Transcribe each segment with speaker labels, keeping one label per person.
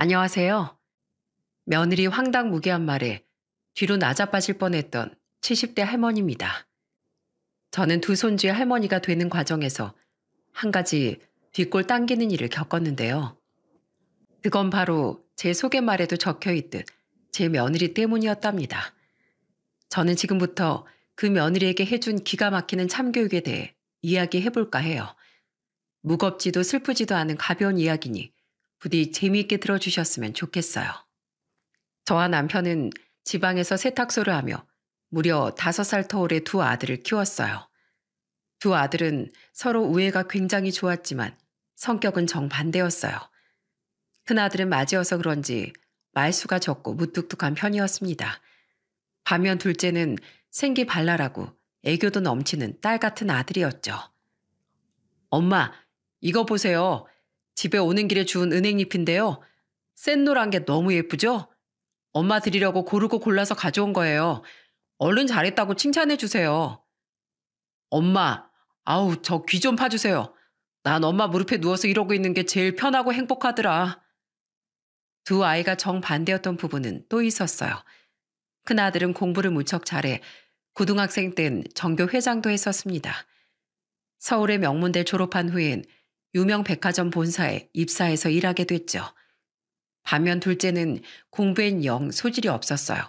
Speaker 1: 안녕하세요. 며느리 황당무계한 말에 뒤로 나자빠질 뻔했던 70대 할머니입니다. 저는 두 손주의 할머니가 되는 과정에서 한 가지 뒷골 당기는 일을 겪었는데요. 그건 바로 제 소개말에도 적혀 있듯 제 며느리 때문이었답니다. 저는 지금부터 그 며느리에게 해준 기가 막히는 참교육에 대해 이야기해 볼까 해요. 무겁지도 슬프지도 않은 가벼운 이야기니 부디 재미있게 들어주셨으면 좋겠어요. 저와 남편은 지방에서 세탁소를 하며 무려 5살 터울의 두 아들을 키웠어요. 두 아들은 서로 우애가 굉장히 좋았지만 성격은 정반대였어요. 큰아들은 맞이어서 그런지 말수가 적고 무뚝뚝한 편이었습니다. 반면 둘째는 생기 발랄하고 애교도 넘치는 딸 같은 아들이었죠. 엄마, 이거 보세요. 집에 오는 길에 주운 은행잎인데요. 센 노란 게 너무 예쁘죠? 엄마 드리려고 고르고 골라서 가져온 거예요. 얼른 잘했다고 칭찬해 주세요. 엄마, 아우, 저 귀 좀 파주세요. 난 엄마 무릎에 누워서 이러고 있는 게 제일 편하고 행복하더라. 두 아이가 정반대였던 부분은 또 있었어요. 큰아들은 공부를 무척 잘해 고등학생 땐 전교 회장도 했었습니다. 서울의 명문대 졸업한 후엔 유명 백화점 본사에 입사해서 일하게 됐죠. 반면 둘째는 공부엔 영 소질이 없었어요.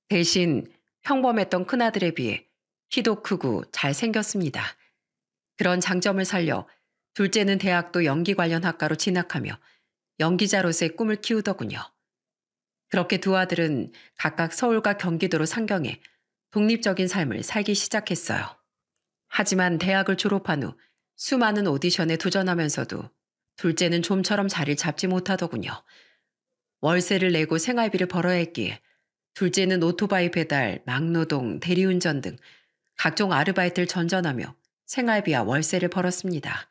Speaker 1: 대신 평범했던 큰아들에 비해 키도 크고 잘생겼습니다. 그런 장점을 살려 둘째는 대학도 연기 관련 학과로 진학하며 연기자로서의 꿈을 키우더군요. 그렇게 두 아들은 각각 서울과 경기도로 상경해 독립적인 삶을 살기 시작했어요. 하지만 대학을 졸업한 후 수많은 오디션에 도전하면서도 둘째는 좀처럼 자리를 잡지 못하더군요. 월세를 내고 생활비를 벌어야 했기에 둘째는 오토바이 배달, 막노동, 대리운전 등 각종 아르바이트를 전전하며 생활비와 월세를 벌었습니다.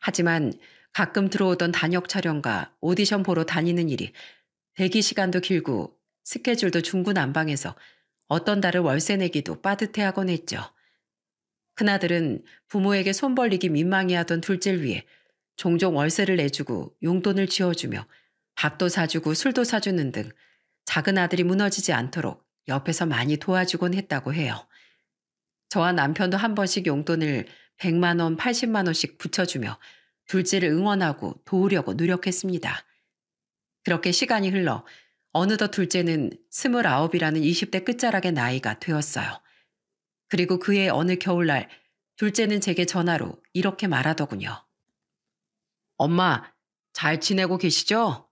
Speaker 1: 하지만 가끔 들어오던 단역 촬영과 오디션 보러 다니는 일이 대기 시간도 길고 스케줄도 중구난방해서 어떤 달을 월세 내기도 빠듯해하곤 했죠. 큰아들은 부모에게 손 벌리기 민망해하던 둘째를 위해 종종 월세를 내주고 용돈을 쥐어주며 밥도 사주고 술도 사주는 등 작은 아들이 무너지지 않도록 옆에서 많이 도와주곤 했다고 해요. 저와 남편도 한 번씩 용돈을 100만 원, 80만 원씩 붙여주며 둘째를 응원하고 도우려고 노력했습니다. 그렇게 시간이 흘러 어느덧 둘째는 29이라는 20대 끝자락의 나이가 되었어요. 그리고 그해 어느 겨울날 둘째는 제게 전화로 이렇게 말하더군요. 엄마, 잘 지내고 계시죠?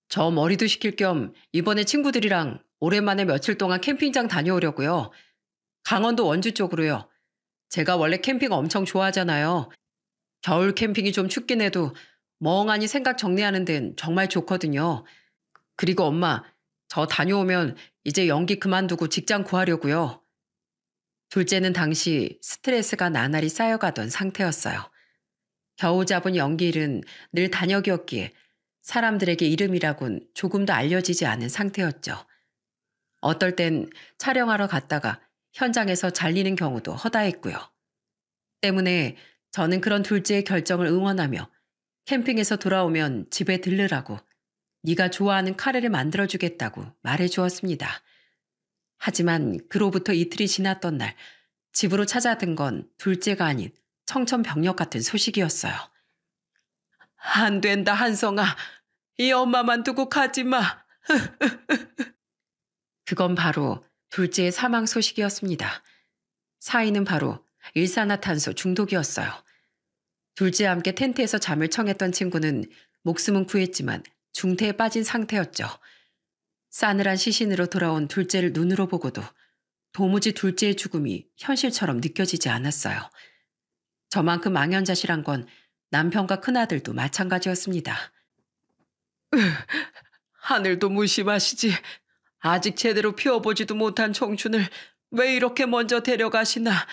Speaker 1: 저 머리도 식힐 겸 이번에 친구들이랑 오랜만에 며칠 동안 캠핑장 다녀오려고요. 강원도 원주 쪽으로요. 제가 원래 캠핑 엄청 좋아하잖아요. 겨울 캠핑이 좀 춥긴 해도 멍하니 생각 정리하는 데는 정말 좋거든요. 그리고 엄마, 저 다녀오면 이제 연기 그만두고 직장 구하려고요. 둘째는 당시 스트레스가 나날이 쌓여가던 상태였어요. 겨우 잡은 연기 일은 늘 단역이었기에 사람들에게 이름이라곤 조금도 알려지지 않은 상태였죠. 어떨 땐 촬영하러 갔다가 현장에서 잘리는 경우도 허다했고요. 때문에 저는 그런 둘째의 결정을 응원하며 캠핑에서 돌아오면 집에 들르라고 네가 좋아하는 카레를 만들어주겠다고 말해주었습니다. 하지만 그로부터 이틀이 지났던 날 집으로 찾아든 건 둘째가 아닌 청천벽력 같은 소식이었어요. 안 된다 한성아. 이 엄마만 두고 가지 마. 그건 바로 둘째의 사망 소식이었습니다. 사인은 바로 일산화탄소 중독이었어요. 둘째와 함께 텐트에서 잠을 청했던 친구는 목숨은 구했지만 중태에 빠진 상태였죠. 싸늘한 시신으로 돌아온 둘째를 눈으로 보고도 도무지 둘째의 죽음이 현실처럼 느껴지지 않았어요. 저만큼 망연자실한 건 남편과 큰아들도 마찬가지였습니다. 하늘도 무심하시지. 아직 제대로 피워보지도 못한 청춘을 왜 이렇게 먼저 데려가시나.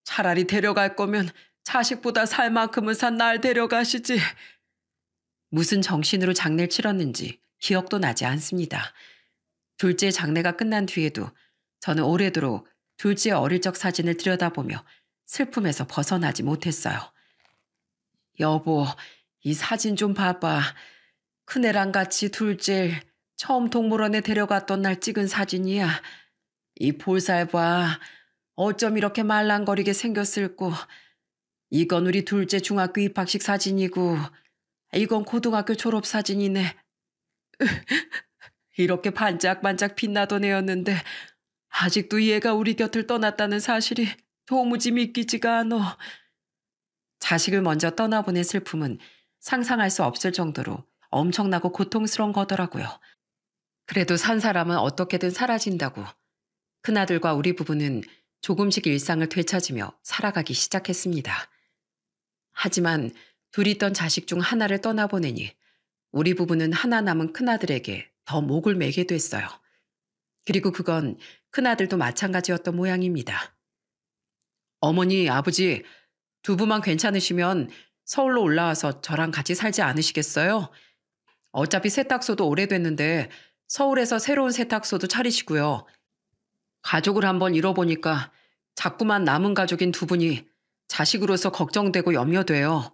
Speaker 1: 차라리 데려갈 거면 자식보다 살 만큼은 산 날 데려가시지. 무슨 정신으로 장례를 치렀는지 기억도 나지 않습니다. 둘째 장례가 끝난 뒤에도 저는 오래도록 둘째 어릴 적 사진을 들여다보며 슬픔에서 벗어나지 못했어요. 여보, 이 사진 좀 봐봐. 큰애랑 같이 둘째 처음 동물원에 데려갔던 날 찍은 사진이야. 이 볼살 봐. 어쩜 이렇게 말랑거리게 생겼을꼬. 이건 우리 둘째 중학교 입학식 사진이고 이건 고등학교 졸업 사진이네. 이렇게 반짝반짝 빛나던 애였는데 아직도 얘가 우리 곁을 떠났다는 사실이 도무지 믿기지가 않어. 자식을 먼저 떠나보낸 슬픔은 상상할 수 없을 정도로 엄청나고 고통스러운 거더라고요. 그래도 산 사람은 어떻게든 사라진다고 큰아들과 우리 부부는 조금씩 일상을 되찾으며 살아가기 시작했습니다. 하지만 둘이 있던 자식 중 하나를 떠나보내니 우리 부부는 하나 남은 큰아들에게 더 목을 매게 됐어요. 그리고 그건 큰아들도 마찬가지였던 모양입니다. 어머니, 아버지, 두 분만 괜찮으시면 서울로 올라와서 저랑 같이 살지 않으시겠어요? 어차피 세탁소도 오래됐는데 서울에서 새로운 세탁소도 차리시고요. 가족을 한번 잃어보니까 자꾸만 남은 가족인 두 분이 자식으로서 걱정되고 염려돼요.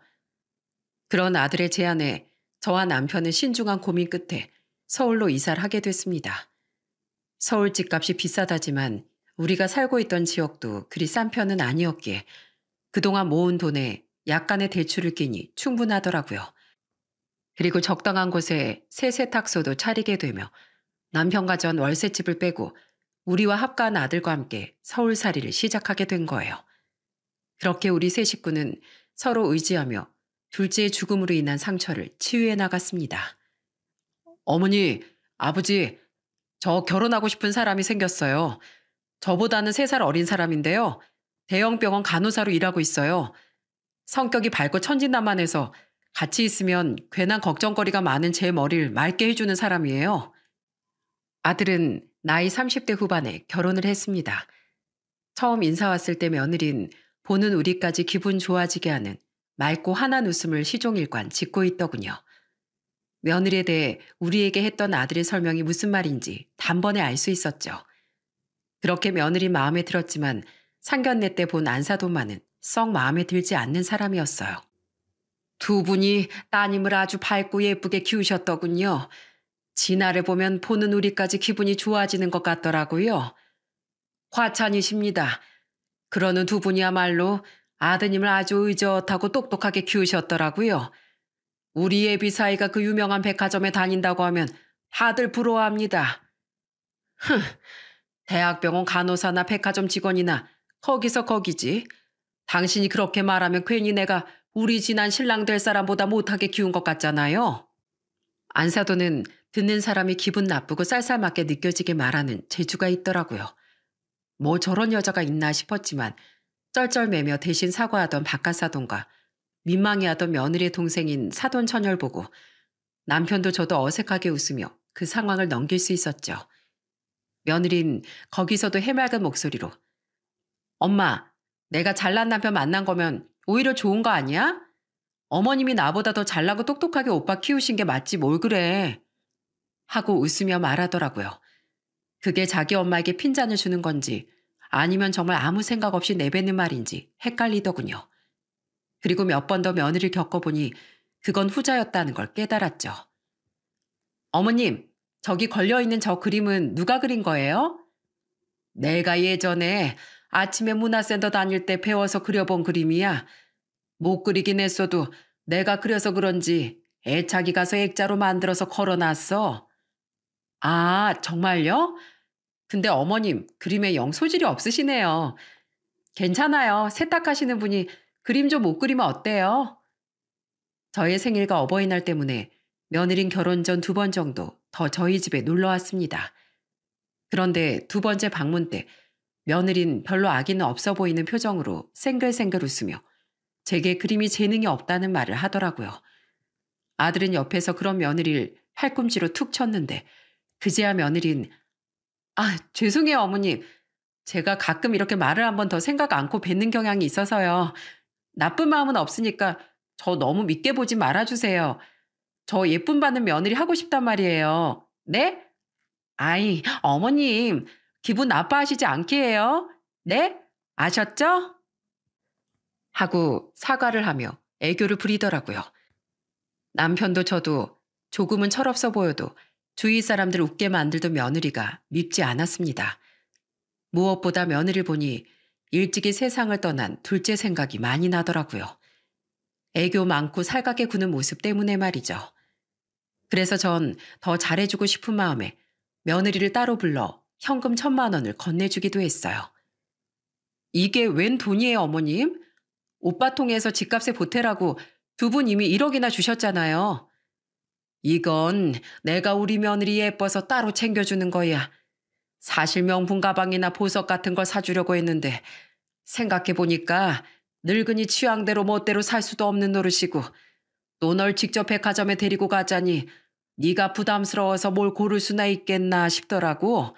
Speaker 1: 그런 아들의 제안에 저와 남편은 신중한 고민 끝에 서울로 이사를 하게 됐습니다. 서울 집값이 비싸다지만 우리가 살고 있던 지역도 그리 싼 편은 아니었기에 그동안 모은 돈에 약간의 대출을 끼니 충분하더라고요. 그리고 적당한 곳에 새 세탁소도 차리게 되며 남편과 전 월세집을 빼고 우리와 합가한 아들과 함께 서울살이를 시작하게 된 거예요. 그렇게 우리 세 식구는 서로 의지하며 둘째의 죽음으로 인한 상처를 치유해 나갔습니다. 어머니, 아버지, 저 결혼하고 싶은 사람이 생겼어요. 저보다는 3살 어린 사람인데요. 대형 병원 간호사로 일하고 있어요. 성격이 밝고 천진난만해서 같이 있으면 괜한 걱정거리가 많은 제 머리를 맑게 해주는 사람이에요. 아들은 나이 30대 후반에 결혼을 했습니다. 처음 인사 왔을 때 며느린 보는 우리까지 기분 좋아지게 하는 맑고 환한 웃음을 시종일관 짓고 있더군요. 며느리에 대해 우리에게 했던 아들의 설명이 무슨 말인지 단번에 알 수 있었죠. 그렇게 며느리 마음에 들었지만 상견례 때 본 안사돈만은 썩 마음에 들지 않는 사람이었어요. 두 분이 따님을 아주 밝고 예쁘게 키우셨더군요. 진아를 보면 보는 우리까지 기분이 좋아지는 것 같더라고요. 과찬이십니다. 그러는 두 분이야말로 아드님을 아주 의젓하고 똑똑하게 키우셨더라고요. 우리 예비 사이가 그 유명한 백화점에 다닌다고 하면 다들 부러워합니다. 흥, 대학병원 간호사나 백화점 직원이나 거기서 거기지. 당신이 그렇게 말하면 괜히 내가 우리 지난 신랑 될 사람보다 못하게 키운 것 같잖아요. 안사도는 듣는 사람이 기분 나쁘고 쌀쌀맞게 느껴지게 말하는 재주가 있더라고요. 뭐 저런 여자가 있나 싶었지만 쩔쩔매며 대신 사과하던 바깥사돈과 민망해하던 며느리의 동생인 사돈 처녀를 보고 남편도 저도 어색하게 웃으며 그 상황을 넘길 수 있었죠. 며느린 거기서도 해맑은 목소리로 엄마, 내가 잘난 남편 만난 거면 오히려 좋은 거 아니야? 어머님이 나보다 더 잘나고 똑똑하게 오빠 키우신 게 맞지 뭘 그래. 하고 웃으며 말하더라고요. 그게 자기 엄마에게 핀잔을 주는 건지 아니면 정말 아무 생각 없이 내뱉는 말인지 헷갈리더군요. 그리고 몇 번 더 며느리를 겪어보니 그건 후자였다는 걸 깨달았죠. 어머님, 저기 걸려있는 저 그림은 누가 그린 거예요? 내가 예전에 아침에 문화센터 다닐 때 배워서 그려본 그림이야. 못 그리긴 했어도 내가 그려서 그런지 애착이 가서 액자로 만들어서 걸어놨어. 아, 정말요? 근데 어머님, 그림에 영 소질이 없으시네요. 괜찮아요. 세탁하시는 분이 그림 좀 못 그리면 어때요? 저의 생일과 어버이날 때문에 며느린 결혼 전 2번 정도 더 저희 집에 놀러 왔습니다. 그런데 2번째 방문 때 며느린 별로 악의는 없어 보이는 표정으로 생글생글 웃으며 제게 그림이 재능이 없다는 말을 하더라고요. 아들은 옆에서 그런 며느리를 팔꿈치로 툭 쳤는데 그제야 며느린 아, 죄송해요 어머님. 제가 가끔 이렇게 말을 한 번 더 생각 않고 뱉는 경향이 있어서요. 나쁜 마음은 없으니까 저 너무 믿게 보지 말아주세요. 저 예쁨 받는 며느리 하고 싶단 말이에요. 네? 아이, 어머님, 기분 나빠하시지 않게 해요. 네? 아셨죠? 하고 사과를 하며 애교를 부리더라고요. 남편도 저도 조금은 철없어 보여도 주위 사람들 웃게 만들던 며느리가 밉지 않았습니다. 무엇보다 며느리를 보니 일찍이 세상을 떠난 둘째 생각이 많이 나더라고요. 애교 많고 살갑게 구는 모습 때문에 말이죠. 그래서 전 더 잘해주고 싶은 마음에 며느리를 따로 불러 현금 1,000만 원을 건네주기도 했어요. 이게 웬 돈이에요, 어머님? 오빠 통해서 집값에 보태라고 두 분 이미 1억이나 주셨잖아요. 이건 내가 우리 며느리 예뻐서 따로 챙겨주는 거야. 사실 명품 가방이나 보석 같은 걸 사주려고 했는데 생각해보니까 늙은이 취향대로 멋대로 살 수도 없는 노릇이고 또 널 직접 백화점에 데리고 가자니 네가 부담스러워서 뭘 고를 수나 있겠나 싶더라고.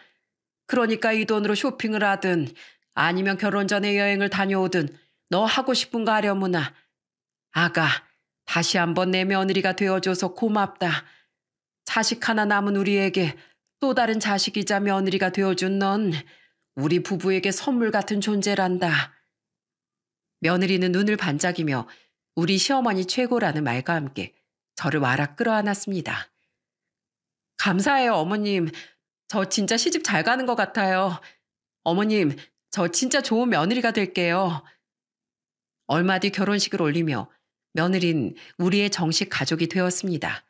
Speaker 1: 그러니까 이 돈으로 쇼핑을 하든 아니면 결혼 전에 여행을 다녀오든 너 하고 싶은 거 하려무나. 아가, 다시 한번 내 며느리가 되어줘서 고맙다. 자식 하나 남은 우리에게 또 다른 자식이자 며느리가 되어준 넌 우리 부부에게 선물 같은 존재란다. 며느리는 눈을 반짝이며 우리 시어머니 최고라는 말과 함께 저를 와락 끌어안았습니다. 감사해요, 어머님. 저 진짜 시집 잘 가는 것 같아요. 어머님, 저 진짜 좋은 며느리가 될게요. 얼마 뒤 결혼식을 올리며 며느린 우리의 정식 가족이 되었습니다.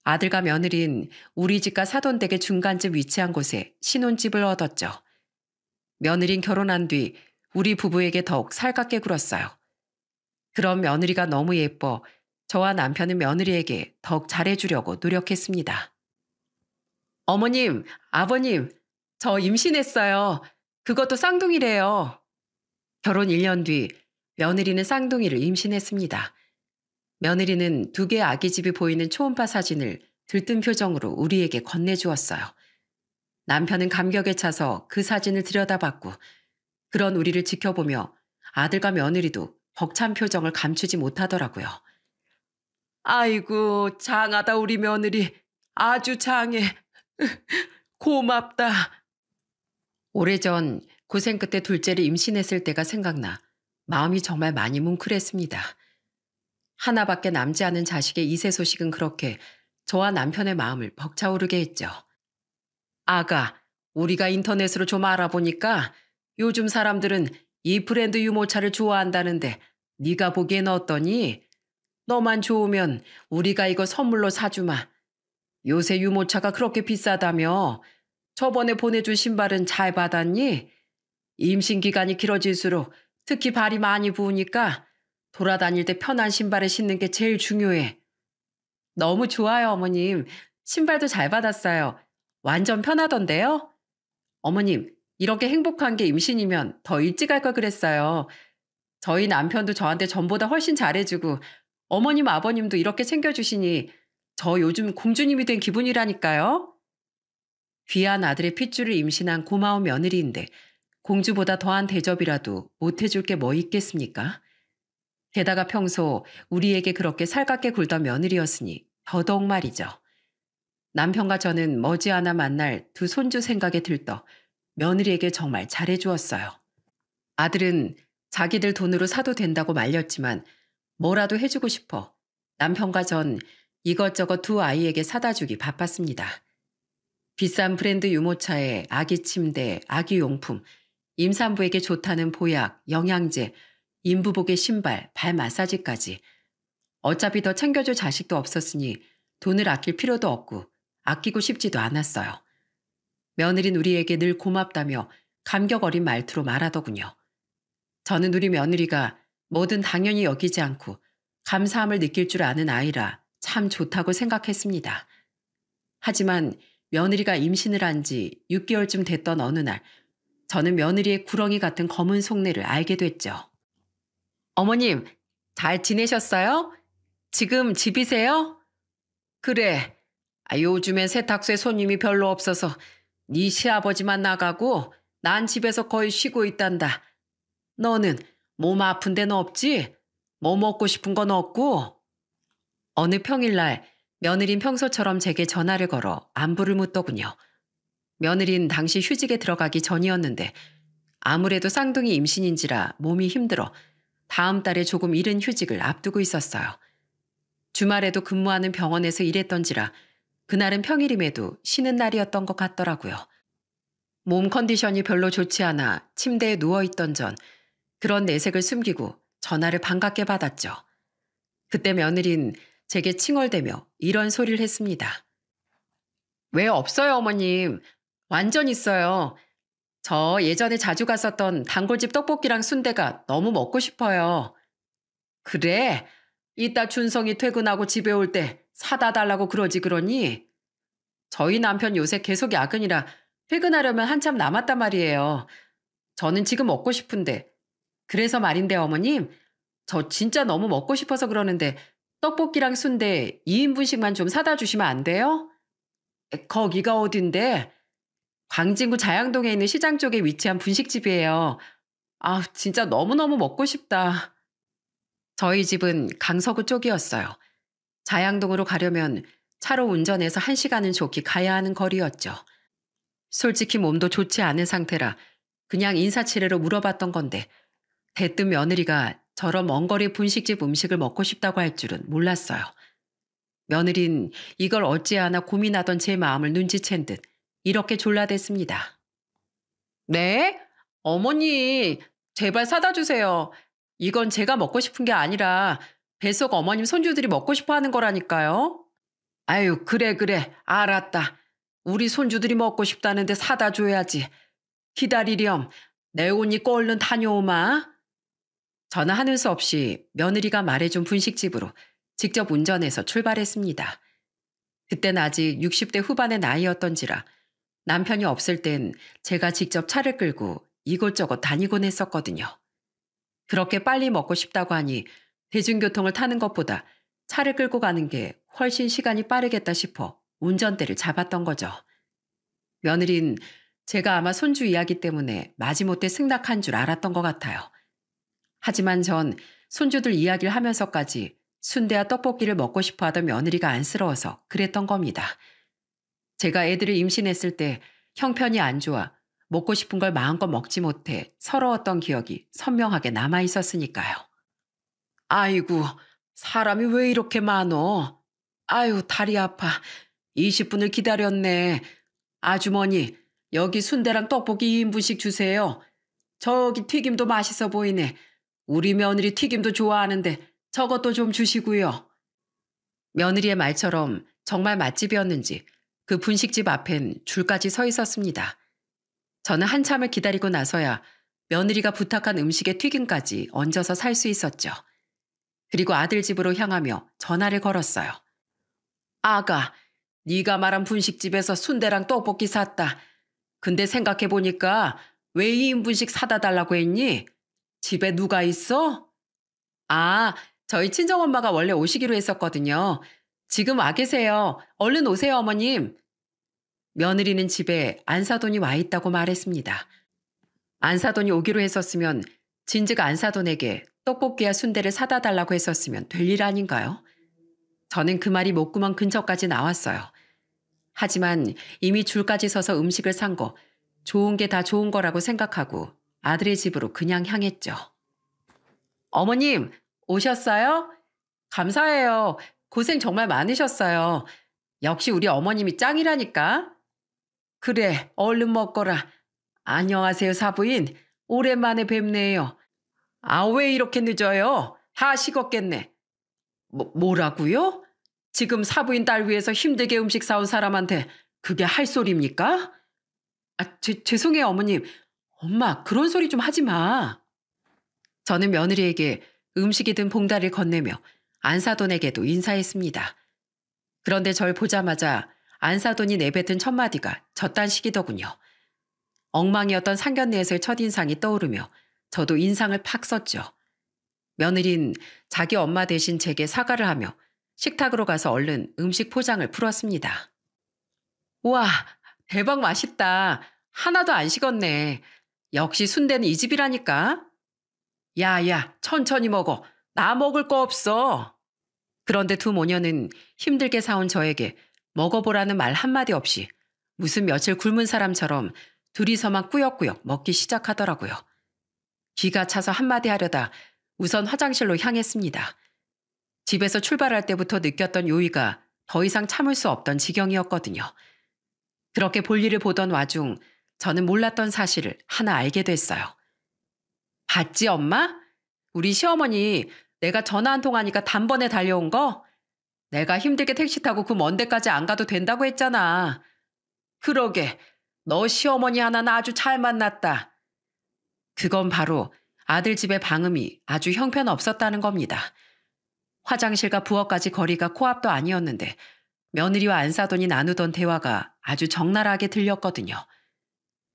Speaker 1: 아들과 며느린 우리 집과 사돈댁의 중간쯤 위치한 곳에 신혼집을 얻었죠. 며느린 결혼한 뒤 우리 부부에게 더욱 살갑게 굴었어요. 그런 며느리가 너무 예뻐 저와 남편은 며느리에게 더욱 잘해주려고 노력했습니다. 어머님, 아버님, 저 임신했어요. 그것도 쌍둥이래요. 결혼 1년 뒤 며느리는 쌍둥이를 임신했습니다. 며느리는 2개의 아기 집이 보이는 초음파 사진을 들뜬 표정으로 우리에게 건네주었어요. 남편은 감격에 차서 그 사진을 들여다봤고 그런 우리를 지켜보며 아들과 며느리도 벅찬 표정을 감추지 못하더라고요. 아이고, 장하다 우리 며느리. 아주 장해. 고맙다. 오래전 고생 끝에 둘째를 임신했을 때가 생각나 마음이 정말 많이 뭉클했습니다. 하나밖에 남지 않은 자식의 이세 소식은 그렇게 저와 남편의 마음을 벅차오르게 했죠. 아가, 우리가 인터넷으로 좀 알아보니까 요즘 사람들은 이 브랜드 유모차를 좋아한다는데 네가 보기엔 어떠니? 너만 좋으면 우리가 이거 선물로 사주마. 요새 유모차가 그렇게 비싸다며? 저번에 보내준 신발은 잘 받았니? 임신 기간이 길어질수록 특히 발이 많이 부으니까 돌아다닐 때 편한 신발을 신는 게 제일 중요해. 너무 좋아요, 어머님. 신발도 잘 받았어요. 완전 편하던데요? 어머님, 이렇게 행복한 게 임신이면 더 일찍 할 걸 그랬어요. 저희 남편도 저한테 전보다 훨씬 잘해주고 어머님, 아버님도 이렇게 챙겨주시니 저 요즘 공주님이 된 기분이라니까요. 귀한 아들의 핏줄을 임신한 고마운 며느리인데 공주보다 더한 대접이라도 못해줄 게 뭐 있겠습니까? 게다가 평소 우리에게 그렇게 살갑게 굴던 며느리였으니 더더욱 말이죠. 남편과 저는 머지않아 만날 두 손주 생각에 들떠 며느리에게 정말 잘해주었어요. 아들은 자기들 돈으로 사도 된다고 말렸지만 뭐라도 해주고 싶어 남편과 전 이것저것 두 아이에게 사다 주기 바빴습니다. 비싼 브랜드 유모차에 아기 침대, 아기 용품, 임산부에게 좋다는 보약, 영양제, 인부복의 신발, 발 마사지까지. 어차피 더 챙겨줄 자식도 없었으니 돈을 아낄 필요도 없고 아끼고 싶지도 않았어요. 며느린 우리에게 늘 고맙다며 감격 어린 말투로 말하더군요. 저는 우리 며느리가 뭐든 당연히 여기지 않고 감사함을 느낄 줄 아는 아이라 참 좋다고 생각했습니다. 하지만 며느리가 임신을 한 지 6개월쯤 됐던 어느 날 저는 며느리의 구렁이 같은 검은 속내를 알게 됐죠. 어머님, 잘 지내셨어요? 지금 집이세요? 그래. 요즘엔 세탁소에 손님이 별로 없어서 네 시아버지만 나가고 난 집에서 거의 쉬고 있단다. 너는 몸 아픈 데는 없지? 뭐 먹고 싶은 건 없고? 어느 평일날 며느린 평소처럼 제게 전화를 걸어 안부를 묻더군요. 며느린 당시 휴직에 들어가기 전이었는데 아무래도 쌍둥이 임신인지라 몸이 힘들어 다음 달에 조금 이른 휴직을 앞두고 있었어요. 주말에도 근무하는 병원에서 일했던지라 그날은 평일임에도 쉬는 날이었던 것 같더라고요. 몸 컨디션이 별로 좋지 않아 침대에 누워있던 전 그런 내색을 숨기고 전화를 반갑게 받았죠. 그때 며느린 제게 칭얼대며 이런 소리를 했습니다. 왜 없어요, 어머님? 완전 있어요. 저 예전에 자주 갔었던 단골집 떡볶이랑 순대가 너무 먹고 싶어요. 그래? 이따 준성이 퇴근하고 집에 올 때 사다 달라고 그러지 그러니? 저희 남편 요새 계속 야근이라 퇴근하려면 한참 남았단 말이에요. 저는 지금 먹고 싶은데. 그래서 말인데 어머님, 저 진짜 너무 먹고 싶어서 그러는데 떡볶이랑 순대 2인분씩만 좀 사다 주시면 안 돼요? 거기가 어딘데? 광진구 자양동에 있는 시장 쪽에 위치한 분식집이에요. 아, 진짜 너무너무 먹고 싶다. 저희 집은 강서구 쪽이었어요. 자양동으로 가려면 차로 운전해서 1시간은 좋게 가야 하는 거리였죠. 솔직히 몸도 좋지 않은 상태라 그냥 인사치레로 물어봤던 건데 대뜸 며느리가 저런 먼 거리 분식집 음식을 먹고 싶다고 할 줄은 몰랐어요. 며느린 이걸 어찌하나 고민하던 제 마음을 눈치챈 듯 이렇게 졸라댔습니다. 네? 어머니, 제발 사다 주세요. 이건 제가 먹고 싶은 게 아니라 뱃속 어머님 손주들이 먹고 싶어 하는 거라니까요. 아유, 그래, 그래. 알았다. 우리 손주들이 먹고 싶다는데 사다 줘야지. 기다리렴. 내 옷 입고 얼른 다녀오마. 저는 하는 수 없이 며느리가 말해준 분식집으로 직접 운전해서 출발했습니다. 그땐 아직 60대 후반의 나이였던지라 남편이 없을 땐 제가 직접 차를 끌고 이곳저곳 다니곤 했었거든요. 그렇게 빨리 먹고 싶다고 하니 대중교통을 타는 것보다 차를 끌고 가는 게 훨씬 시간이 빠르겠다 싶어 운전대를 잡았던 거죠. 며느린 제가 아마 손주 이야기 때문에 마지못해 승낙한 줄 알았던 것 같아요. 하지만 전 손주들 이야기를 하면서까지 순대와 떡볶이를 먹고 싶어 하던 며느리가 안쓰러워서 그랬던 겁니다. 제가 애들을 임신했을 때 형편이 안 좋아 먹고 싶은 걸 마음껏 먹지 못해 서러웠던 기억이 선명하게 남아 있었으니까요. 아이고, 사람이 왜 이렇게 많어? 아유, 다리 아파. 20분을 기다렸네. 아주머니, 여기 순대랑 떡볶이 2인분씩 주세요. 저기 튀김도 맛있어 보이네. 우리 며느리 튀김도 좋아하는데 저것도 좀 주시고요. 며느리의 말처럼 정말 맛집이었는지 그 분식집 앞엔 줄까지 서 있었습니다. 저는 한참을 기다리고 나서야 며느리가 부탁한 음식의 튀김까지 얹어서 살 수 있었죠. 그리고 아들 집으로 향하며 전화를 걸었어요. 아가, 네가 말한 분식집에서 순대랑 떡볶이 샀다. 근데 생각해보니까 왜 2인분씩 사다 달라고 했니? 집에 누가 있어? 아, 저희 친정엄마가 원래 오시기로 했었거든요. 지금 와 계세요. 얼른 오세요, 어머님. 며느리는 집에 안사돈이 와 있다고 말했습니다. 안사돈이 오기로 했었으면 진즉 안사돈에게 떡볶이와 순대를 사다 달라고 했었으면 될 일 아닌가요? 저는 그 말이 목구멍 근처까지 나왔어요. 하지만 이미 줄까지 서서 음식을 산 거, 좋은 게 다 좋은 거라고 생각하고 아들의 집으로 그냥 향했죠. 어머님, 오셨어요? 감사해요. 고생 정말 많으셨어요. 역시 우리 어머님이 짱이라니까. 그래, 얼른 먹거라. 안녕하세요, 사부인. 오랜만에 뵙네요. 아, 왜 이렇게 늦어요? 다 식었겠네. 뭐라고요? 지금 사부인 딸 위해서 힘들게 음식 사온 사람한테 그게 할 소리입니까? 아, 죄송해요, 어머님. 엄마, 그런 소리 좀 하지 마. 저는 며느리에게 음식이 든 봉다리를 건네며 안사돈에게도 인사했습니다. 그런데 절 보자마자 안사돈이 내뱉은 첫마디가 저딴식이더군요. 엉망이었던 상견례에서의 첫인상이 떠오르며 저도 인상을 팍 썼죠. 며느린 자기 엄마 대신 제게 사과를 하며 식탁으로 가서 얼른 음식 포장을 풀었습니다. 우와, 대박 맛있다. 하나도 안 식었네. 역시 순대는 이 집이라니까. 야야, 천천히 먹어. 나 먹을 거 없어. 그런데 두 모녀는 힘들게 사온 저에게 먹어보라는 말 한마디 없이 무슨 며칠 굶은 사람처럼 둘이서만 꾸역꾸역 먹기 시작하더라고요. 기가 차서 한마디 하려다 우선 화장실로 향했습니다. 집에서 출발할 때부터 느꼈던 요의가 더 이상 참을 수 없던 지경이었거든요. 그렇게 볼일을 보던 와중 저는 몰랐던 사실을 하나 알게 됐어요. 봤지, 엄마? 우리 시어머니 내가 전화 한 통 하니까 단번에 달려온 거? 내가 힘들게 택시 타고 그 먼 데까지 안 가도 된다고 했잖아. 그러게, 너 시어머니 하나는 아주 잘 만났다. 그건 바로 아들 집의 방음이 아주 형편없었다는 겁니다. 화장실과 부엌까지 거리가 코앞도 아니었는데 며느리와 안사돈이 나누던 대화가 아주 적나라하게 들렸거든요.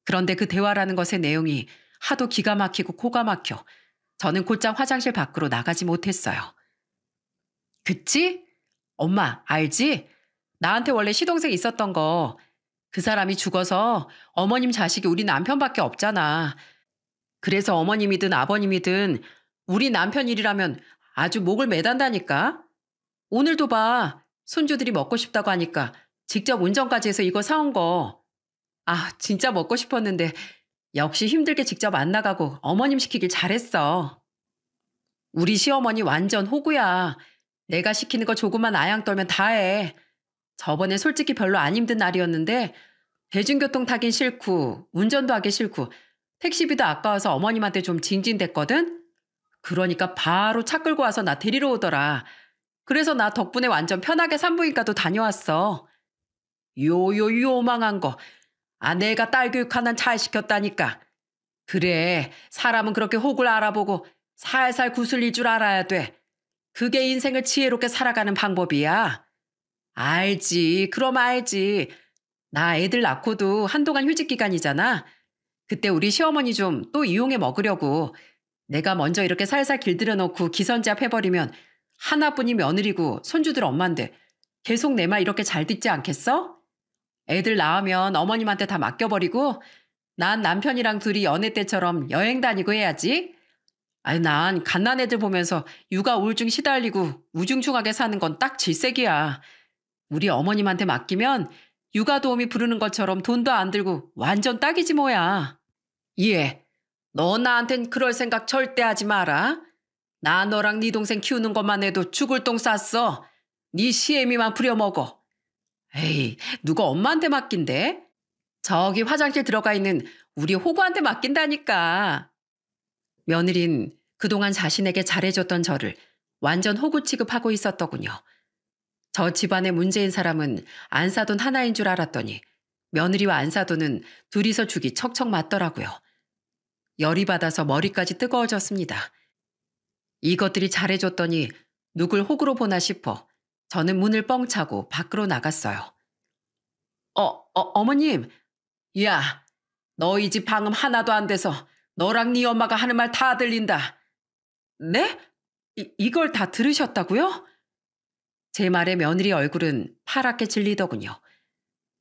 Speaker 1: 그런데 그 대화라는 것의 내용이 하도 기가 막히고 코가 막혀 저는 곧장 화장실 밖으로 나가지 못했어요. 그치? 엄마, 알지? 나한테 원래 시동생 있었던 거. 그 사람이 죽어서 어머님 자식이 우리 남편밖에 없잖아. 그래서 어머님이든 아버님이든 우리 남편 일이라면 아주 목을 매단다니까. 오늘도 봐. 손주들이 먹고 싶다고 하니까 직접 운전까지 해서 이거 사온 거. 아, 진짜 먹고 싶었는데 역시 힘들게 직접 안 나가고 어머님 시키길 잘했어. 우리 시어머니 완전 호구야. 내가 시키는 거 조금만 아양 떨면 다 해. 저번에 솔직히 별로 안 힘든 날이었는데 대중교통 타긴 싫고 운전도 하기 싫고 택시비도 아까워서 어머님한테 좀 징징댔거든? 그러니까 바로 차 끌고 와서 나 데리러 오더라. 그래서 나 덕분에 완전 편하게 산부인과도 다녀왔어. 요망한 거. 아, 내가 딸 교육 하나 잘 시켰다니까. 그래, 사람은 그렇게 혹을 알아보고 살살 구슬릴 줄 알아야 돼. 그게 인생을 지혜롭게 살아가는 방법이야. 알지, 그럼 알지. 나 애들 낳고도 한동안 휴직 기간이잖아. 그때 우리 시어머니 좀 또 이용해 먹으려고. 내가 먼저 이렇게 살살 길들여 놓고 기선제압 해버리면 하나뿐인 며느리고 손주들 엄마인데 계속 내 말 이렇게 잘 듣지 않겠어? 애들 낳으면 어머님한테 다 맡겨버리고 난 남편이랑 둘이 연애 때처럼 여행 다니고 해야지. 아니, 난 갓난 애들 보면서 육아 우울증 시달리고 우중충하게 사는 건 딱 질색이야. 우리 어머님한테 맡기면 육아 도우미 부르는 것처럼 돈도 안 들고 완전 딱이지 뭐야. 예, 너 나한텐 그럴 생각 절대 하지 마라. 나 너랑 네 동생 키우는 것만 해도 죽을 똥 쌌어. 네 시애미만 부려먹어. 에이, 누가 엄마한테 맡긴대? 저기 화장실 들어가 있는 우리 호구한테 맡긴다니까. 며느린 그동안 자신에게 잘해줬던 저를 완전 호구 취급하고 있었더군요. 저 집안의 문제인 사람은 안사돈 하나인 줄 알았더니 며느리와 안사돈은 둘이서 죽이 척척 맞더라고요. 열이 받아서 머리까지 뜨거워졌습니다. 이것들이 잘해줬더니 누굴 호구로 보나 싶어 저는 문을 뻥 차고 밖으로 나갔어요. 어머님. 야, 너희 집 방음 하나도 안 돼서 너랑 네 엄마가 하는 말 다 들린다. 네? 이걸 다 들으셨다고요? 제 말에 며느리 얼굴은 파랗게 질리더군요.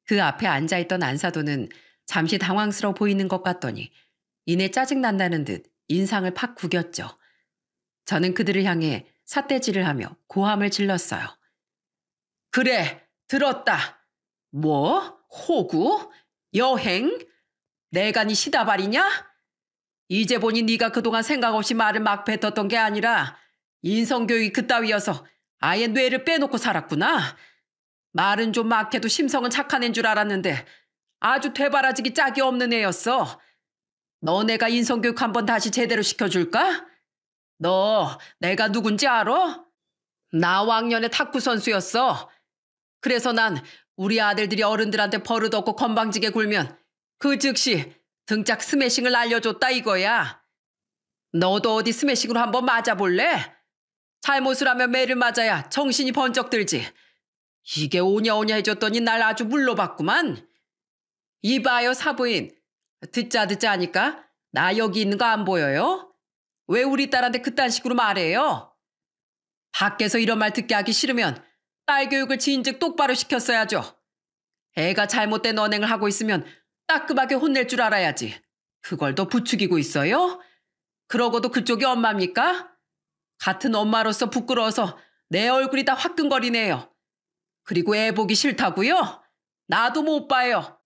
Speaker 1: 그 앞에 앉아있던 안사도는 잠시 당황스러워 보이는 것 같더니 이내 짜증난다는 듯 인상을 팍 구겼죠. 저는 그들을 향해 삿대질을 하며 고함을 질렀어요. 그래, 들었다. 뭐? 호구? 여행? 내가 네 시다발이냐? 이제 보니 네가 그동안 생각 없이 말을 막 뱉었던 게 아니라 인성교육이 그따위여서 아예 뇌를 빼놓고 살았구나. 말은 좀 막해도 심성은 착한 애인 줄 알았는데 아주 되바라지기 짝이 없는 애였어. 너네가 인성교육 한번 다시 제대로 시켜줄까? 너 내가 누군지 알아? 나 왕년에 탁구 선수였어. 그래서 난 우리 아들들이 어른들한테 버릇없고 건방지게 굴면 그 즉시 등짝 스매싱을 알려줬다 이거야. 너도 어디 스매싱으로 한번 맞아볼래? 잘못을 하면 매를 맞아야 정신이 번쩍 들지. 이게 오냐오냐 해줬더니 날 아주 물러봤구만. 이봐요 사부인. 듣자 하니까 나 여기 있는 거 안 보여요? 왜 우리 딸한테 그딴 식으로 말해요? 밖에서 이런 말 듣게 하기 싫으면 딸 교육을 진즉 똑바로 시켰어야죠. 애가 잘못된 언행을 하고 있으면 따끔하게 혼낼 줄 알아야지. 그걸 더 부추기고 있어요? 그러고도 그쪽이 엄마입니까? 같은 엄마로서 부끄러워서 내 얼굴이 다 화끈거리네요. 그리고 애 보기 싫다고요? 나도 못 봐요.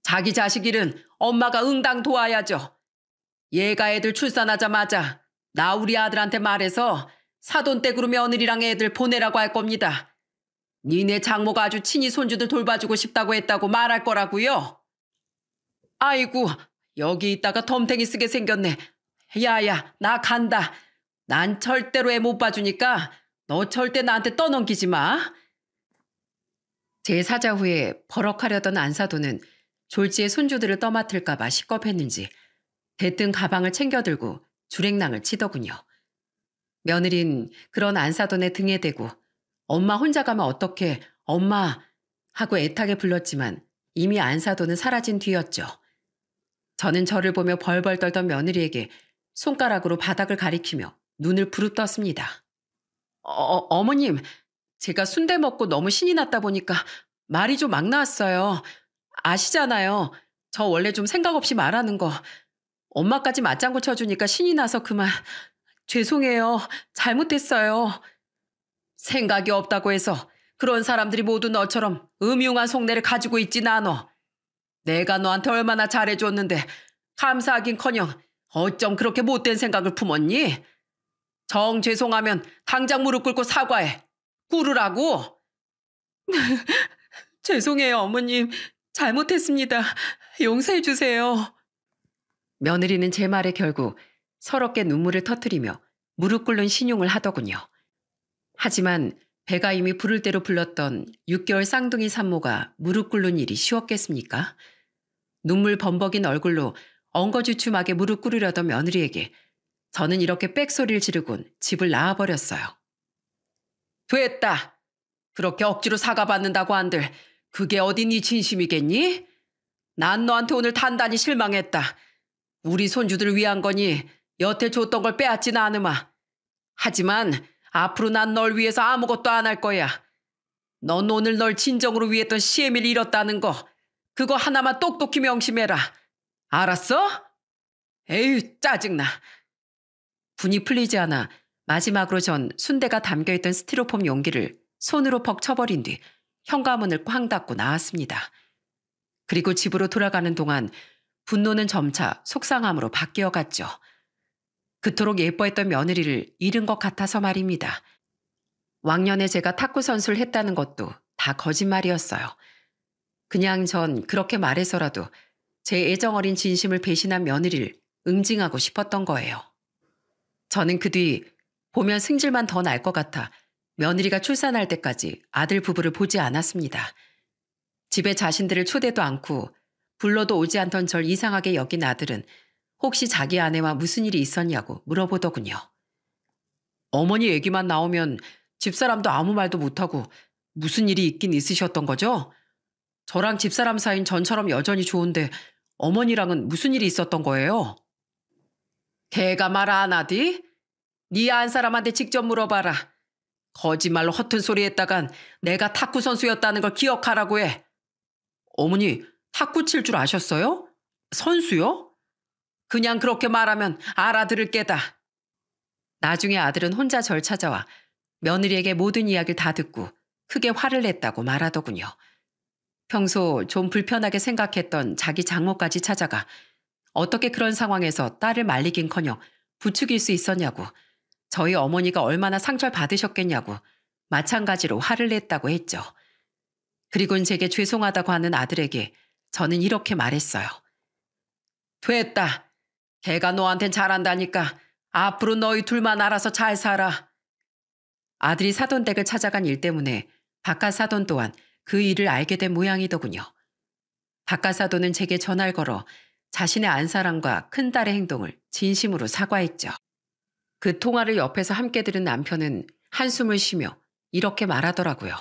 Speaker 1: 자기 자식 일은 엄마가 응당 도와야죠. 얘가 애들 출산하자마자 나 우리 아들한테 말해서 사돈댁으로 며느리랑 애들 보내라고 할 겁니다. 니네 장모가 아주 친히 손주들 돌봐주고 싶다고 했다고 말할 거라고요. 아이고, 여기 있다가 덤탱이 쓰게 생겼네. 야야, 나 간다. 난 절대로 애 못 봐주니까 너 절대 나한테 떠넘기지 마. 제 사자 후에 버럭하려던 안사도는 졸지에 손주들을 떠맡을까봐 식겁했는지 대뜸 가방을 챙겨들고 주랭랑을 치더군요. 며느린 그런 안사돈의 등에 대고 엄마 혼자 가면 어떡해, 엄마 하고 애타게 불렀지만 이미 안사돈은 사라진 뒤였죠. 저는 저를 보며 벌벌 떨던 며느리에게 손가락으로 바닥을 가리키며 눈을 부릅떴습니다. 어머님, 제가 순대 먹고 너무 신이 났다 보니까 말이 좀 막 나왔어요. 아시잖아요. 저 원래 좀 생각 없이 말하는 거. 엄마까지 맞장구 쳐주니까 신이 나서 그만. 죄송해요. 잘못했어요. 생각이 없다고 해서 그런 사람들이 모두 너처럼 음흉한 속내를 가지고 있진 않어. 내가 너한테 얼마나 잘해줬는데 감사하긴커녕 어쩜 그렇게 못된 생각을 품었니? 정 죄송하면 당장 무릎 꿇고 사과해. 꿇으라고. 죄송해요, 어머님. 잘못했습니다. 용서해 주세요. 며느리는 제 말에 결국 서럽게 눈물을 터뜨리며 무릎 꿇는 신용을 하더군요. 하지만 배가 이미 부를 대로 불렀던 6개월 쌍둥이 산모가 무릎 꿇는 일이 쉬웠겠습니까? 눈물 범벅인 얼굴로 엉거주춤하게 무릎 꿇으려던 며느리에게 저는 이렇게 빽소리를 지르곤 집을 나와버렸어요. 됐다. 그렇게 억지로 사과받는다고 한들 그게 어디 네 진심이겠니? 난 너한테 오늘 단단히 실망했다. 우리 손주들을 위한 거니 여태 줬던 걸 빼앗지는 않으마. 하지만 앞으로 난 널 위해서 아무것도 안 할 거야. 넌 오늘 널 진정으로 위했던 시애미를 잃었다는 거 그거 하나만 똑똑히 명심해라. 알았어? 에휴, 짜증나. 분이 풀리지 않아 마지막으로 전 순대가 담겨있던 스티로폼 용기를 손으로 퍽 쳐버린 뒤 현관문을 쾅 닫고 나왔습니다. 그리고 집으로 돌아가는 동안 분노는 점차 속상함으로 바뀌어갔죠. 그토록 예뻐했던 며느리를 잃은 것 같아서 말입니다. 왕년에 제가 탁구 선수를 했다는 것도 다 거짓말이었어요. 그냥 전 그렇게 말해서라도 제 애정어린 진심을 배신한 며느리를 응징하고 싶었던 거예요. 저는 그 뒤 보면 승질만 더 날 것 같아 며느리가 출산할 때까지 아들 부부를 보지 않았습니다. 집에 자신들을 초대도 않고 불러도 오지 않던 절 이상하게 여긴 아들은 혹시 자기 아내와 무슨 일이 있었냐고 물어보더군요. 어머니 얘기만 나오면 집사람도 아무 말도 못하고 무슨 일이 있긴 있으셨던 거죠? 저랑 집사람 사이는 전처럼 여전히 좋은데 어머니랑은 무슨 일이 있었던 거예요? 걔가 말 안 하디? 네 안 사람한테 직접 물어봐라. 거짓말로 허튼 소리 했다간 내가 탁구 선수였다는 걸 기억하라고 해. 어머니, 탁구 칠 줄 아셨어요? 선수요? 그냥 그렇게 말하면 알아들을 게다. 나중에 아들은 혼자 절 찾아와 며느리에게 모든 이야기를 다 듣고 크게 화를 냈다고 말하더군요. 평소 좀 불편하게 생각했던 자기 장모까지 찾아가 어떻게 그런 상황에서 딸을 말리긴커녕 부추길 수 있었냐고, 저희 어머니가 얼마나 상처를 받으셨겠냐고 마찬가지로 화를 냈다고 했죠. 그리고는 제게 죄송하다고 하는 아들에게 저는 이렇게 말했어요. 됐다. 걔가 너한텐 잘한다니까 앞으로 너희 둘만 알아서 잘 살아. 아들이 사돈댁을 찾아간 일 때문에 바깥 사돈 또한 그 일을 알게 된 모양이더군요. 바깥 사돈은 제게 전화를 걸어 자신의 안사랑과 큰딸의 행동을 진심으로 사과했죠. 그 통화를 옆에서 함께 들은 남편은 한숨을 쉬며 이렇게 말하더라고요.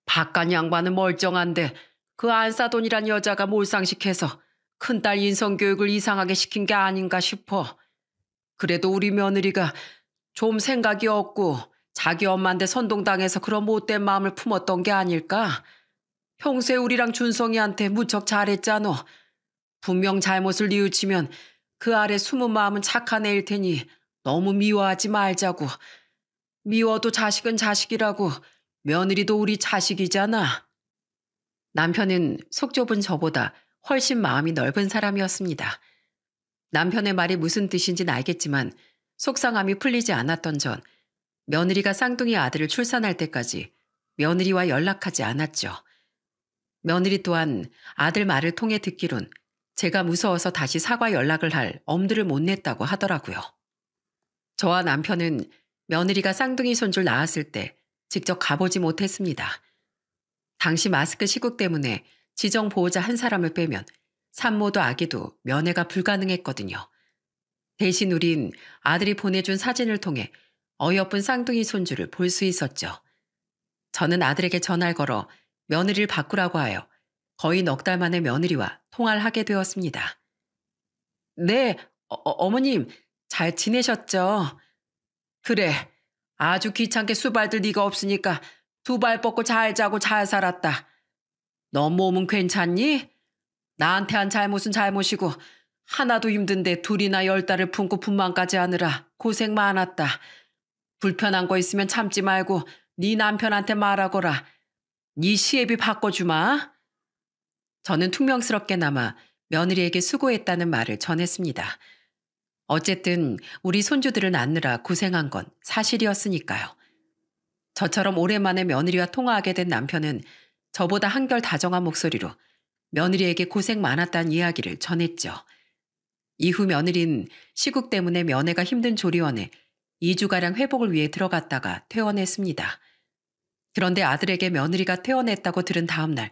Speaker 1: 바깥 양반은 멀쩡한데 그 안사돈이란 여자가 몰상식해서 큰딸 인성교육을 이상하게 시킨 게 아닌가 싶어. 그래도 우리 며느리가 좀 생각이 없고 자기 엄마한테 선동당해서 그런 못된 마음을 품었던 게 아닐까? 평소에 우리랑 준성이한테 무척 잘했잖아. 분명 잘못을 뉘우치면 그 아래 숨은 마음은 착한 애일 테니 너무 미워하지 말자고. 미워도 자식은 자식이라고. 며느리도 우리 자식이잖아. 남편은 속 좁은 저보다 훨씬 마음이 넓은 사람이었습니다. 남편의 말이 무슨 뜻인지는 알겠지만 속상함이 풀리지 않았던 전 며느리가 쌍둥이 아들을 출산할 때까지 며느리와 연락하지 않았죠. 며느리 또한 아들 말을 통해 듣기론 제가 무서워서 다시 사과 연락을 할 엄두를 못 냈다고 하더라고요. 저와 남편은 며느리가 쌍둥이 손주를 낳았을 때 직접 가보지 못했습니다. 당시 마스크 시국 때문에 지정 보호자 한 사람을 빼면 산모도 아기도 면회가 불가능했거든요. 대신 우린 아들이 보내준 사진을 통해 어여쁜 쌍둥이 손주를 볼 수 있었죠. 저는 아들에게 전화를 걸어 며느리를 바꾸라고 하여 거의 넉 달 만에 며느리와 통화를 하게 되었습니다. 네, 어머님 잘 지내셨죠? 그래, 아주 귀찮게 수발들 네가 없으니까 두 발 뻗고 잘 자고 잘 살았다. 너 몸은 괜찮니? 나한테 한 잘못은 잘못이고 하나도 힘든데 둘이나 10달을 품고 분만까지 하느라 고생 많았다. 불편한 거 있으면 참지 말고 네 남편한테 말하거라. 네 시애비 바꿔주마. 저는 퉁명스럽게나마 며느리에게 수고했다는 말을 전했습니다. 어쨌든 우리 손주들을 낳느라 고생한 건 사실이었으니까요. 저처럼 오랜만에 며느리와 통화하게 된 남편은 저보다 한결 다정한 목소리로 며느리에게 고생 많았다는 이야기를 전했죠. 이후 며느리는 시국 때문에 면회가 힘든 조리원에 2주가량 회복을 위해 들어갔다가 퇴원했습니다. 그런데 아들에게 며느리가 퇴원했다고 들은 다음 날